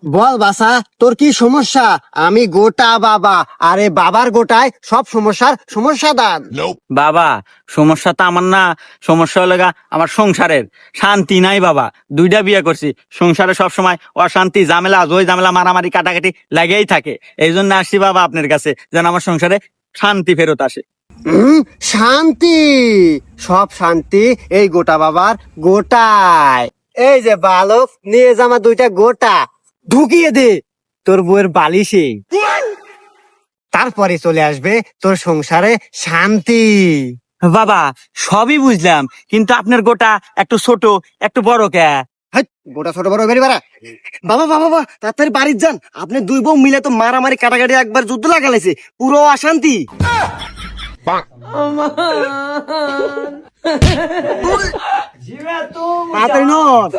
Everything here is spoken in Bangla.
বল বাসা, তোর কি সমস্যা? আমি গোটা বাবা, আরে বাবার গোটায় সব সমস্যার সমস্যা দান। বাবা, সমস্যা তো আমার না, সমস্যা হলো আমার সংসারের শান্তি নাই বাবা। 2টা বিয়ে করছি, সংসারে সব সময় অশান্তি, ঝামেলা, জয় ঝামেলা, মারামারি, কাটাকাটি লাগেই থাকে। এই জন্য আসছি বাবা আপনার কাছে, যেন আমার সংসারে শান্তি ফেরত আসে। শান্তি, সব শান্তি এই গোটা বাবার গোটায়। এই যে বালক, নিয়ে যা আমার 2টা গোটা, ঢুকিয়ে দে তোর বউয়ের বালিশে, তারপরে চলে আসবে তোর সংসারে শান্তি। বাবা, সবই বুঝলাম, কিন্তু আপনার গোটা একটু ছোট একটু বড় কে? হাট, গোটা ছোট বড় বেরি বাড়া। বাবা বাবা বাবা, তাড়াতাড়ি বাড়ির যান, আপনি 2 বউ মিলে তো মারামারি কাটাকাটি একবার যুদ্ধ লাগালেছে, পুরো অশান্তি। তাড়াতাড়ি নয়।